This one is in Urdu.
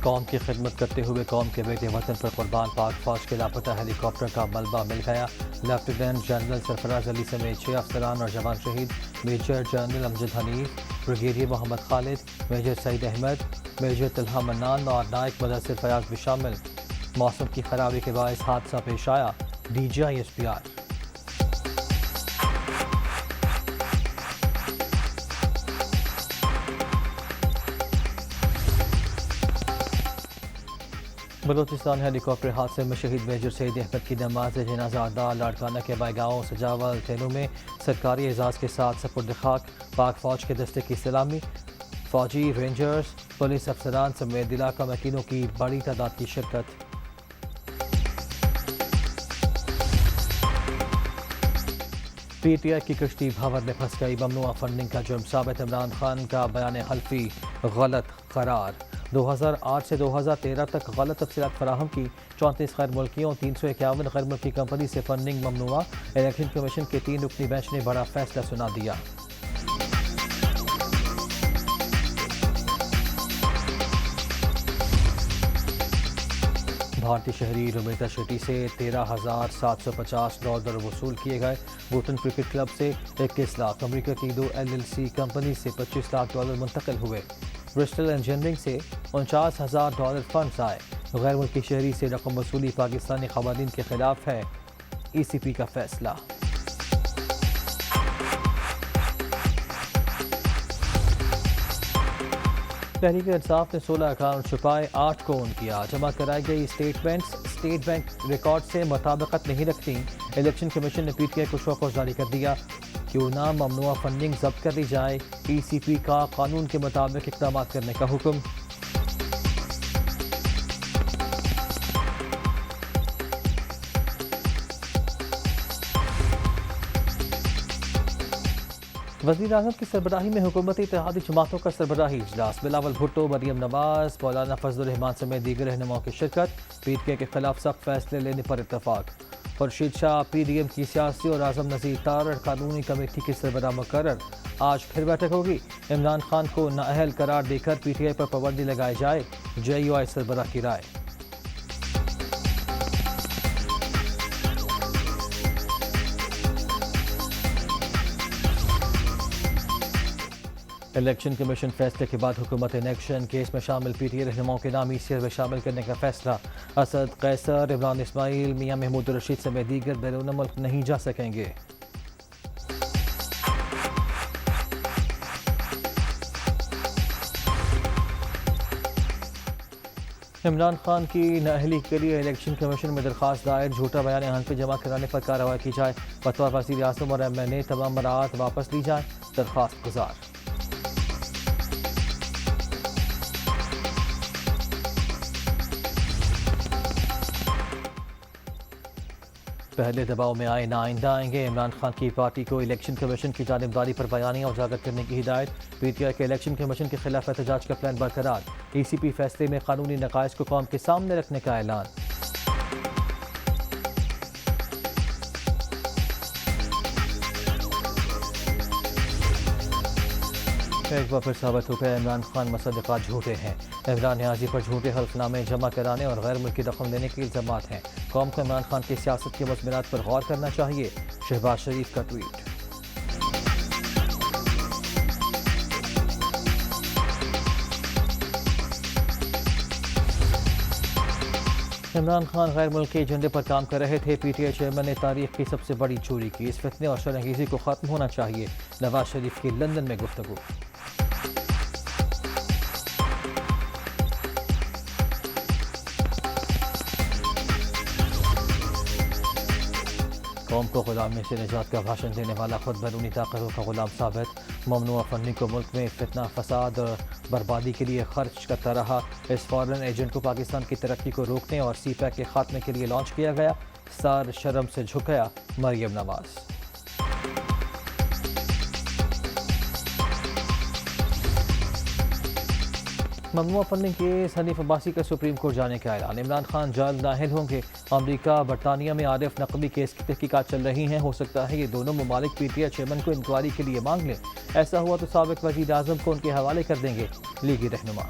قوم کی خدمت کرتے ہوئے قوم کے بیٹے وطن پر قربان پاک فوج کے لاپتہ ہیلی کاپٹر کا ملبہ مل گیا۔ لیفٹیننٹ جنرل سرفراز علی سمیت 6 افسران اور جوان شہید۔ میجر جنرل امجد حنیف، بریگیڈیئر محمد خالد، میجر سعید احمد، میجر طلحہ منان اور نائک مدثر فیاض بھی شامل۔ موسم کی خرابی کے باعث حادثہ پیش آیا۔ D G I S P R Balochistan helicopter حادثے میں شہید میجر سعید احمد کی نماز جنازہ ادا لاڑکانہ کے بائے گاؤں سجاول تھیلوں میں سرکاری اعزاز کے ساتھ سپرد خاک۔ پاک فوج کے دستے کی سلامی، فوجی، رینجرز، پولیس افسران سمیت علاقہ مکینوں کی بڑی تعداد کی شرکت۔ پی ٹی آئی کی کشتی بھاور میں پھنس گئی، ممنوعہ فنڈنگ کا جرم ثابت۔ عمران خان کا بیان حلفی غلط قرار۔ 2008 سے 2013 تک غلط تفصیلات فراہم کی۔ 34 غیر ملکیوں 351 غیر ملکی کمپنی سے فنڈنگ ممنوع۔ الیکشن کمیشن کے 3 رکنی بینچ نے بڑا فیصلہ سنا دیا۔ بھارتی شہری رومیتا شیٹی سے 13,750 ڈالر وصول کیے گئے۔ بوٹن کرکٹ کلب سے 21 لاکھ، امریکہ کی 2 LLC کمپنی سے 25 لاکھ ڈالر منتقل ہوئے۔ برسٹل انجینئرنگ سے 49,000 ڈالر فنڈز آئے۔ غیر ملکی شہری سے رقم وصولی پاکستانی قوانین کے خلاف ہے، ECP کا فیصلہ۔ تحریک انصاف نے 16 اکاؤنٹ چھپائے، 8 کو اون کیا۔ جمع کرائی گئی اسٹیٹمنٹس اسٹیٹ بینک ریکارڈ سے مطابقت نہیں رکھتی۔ الیکشن کمیشن نے PTI کو شو کاز جاری کر دیا۔ کیوں نہ ممنوعہ فنڈنگ ضبط کر لی جائے، ECP کا قانون کے مطابق اقدامات کرنے کا حکم۔ وزیر اعظم کی سربراہی میں حکومتی اتحادی جماعتوں کا سربراہی اجلاس۔ بلاول بھٹو، مریم نواز، مولانا فضل الرحمان سمیت دیگر رہنماؤں کی شرکت۔ PTI کے خلاف سخت فیصلے لینے پر اتفاق۔ خورشید شاہ PDM کی سیاسی اور اعظم نذیر تارڑ قانونی کمیٹی کے سربراہ مقرر۔ آج پھر بیٹھک ہوگی۔ عمران خان کو نااہل قرار دے کر PTI پر پابندی لگائی جائے، JUI سربراہ کی رائے۔ الیکشن کمیشن فیصلے کے بعد حکومت ان ایکشن، کیس میں شامل PTI رہنماؤں کے نام ECR میں شامل کرنے کا فیصلہ۔ اسد قیصر، عمران اسماعیل، میاں محمود الرشید سمیت دیگر بیرون ملک نہیں جا سکیں گے۔ عمران خان کی نااہلی کے لیے الیکشن کمیشن میں درخواست دائر۔ جھوٹا بیان حلفی جمع کرانے پر کارروائی کی جائے۔ بطور وزیر اعظم اور MNA تمام براعات واپس لی جائیں، درخواست گزار۔ پہلے دباؤ میں آئے نہ آئندہ آئیں گے، عمران خان کی پارٹی کو الیکشن کمیشن کی جانبداری پر بیانیہ اجاگر کرنے کی ہدایت۔ PTI کے الیکشن کمیشن کے خلاف احتجاج کا پلان برقرار۔ ECP فیصلے میں قانونی نقائص کو قوم کے سامنے رکھنے کا اعلان۔ ایک بار پھر ثابت ہو گیا عمران خان مصدقات جھوٹے ہیں۔ عمران نیازی پر جھوٹے حلف نامے جمع کرانے اور غیر ملکی رقم لینے کے الزامات ہیں۔ قوم کو عمران خان کی سیاست کے مضمرات پر غور کرنا چاہیے، شہباز شریف کا ٹویٹ۔ عمران خان غیر ملکی ایجنڈے پر کام کر رہے تھے۔ PTI چیئرمین نے تاریخ کی سب سے بڑی چوری کی۔ اس فتنے اور شرانگیزی کو ختم ہونا چاہیے، نواز شریف کی لندن میں گفتگو۔ قوم کو غلامی سے نجات کا بھاشن دینے والا خود بیرونی طاقتوں کا غلام ثابت۔ ممنوعہ فنڈنگ کو ملک میں فتنہ فساد اور بربادی کے لیے خرچ کرتا رہا۔ اس فارن ایجنٹ کو پاکستان کی ترقی کو روکنے اور CPAC کے خاتمے کے لیے لانچ کیا گیا۔ سر شرم سے جھک گیا مریم نواز۔ ممنوعہ فنڈنگ کیس حنیف عباسی کا سپریم کورٹ جانے کا اعلان۔ عمران خان جلد نااہل ہوں گے۔ امریکہ برطانیہ میں عارف نقوی کیس کی تحقیقات چل رہی ہیں، ہو سکتا ہے یہ دونوں ممالک PTI چیئرمین کو انکوائری کے لیے مانگ لیں۔ ایسا ہوا تو سابق وزیر اعظم کو ان کے حوالے کر دیں گے لیگی رہنما۔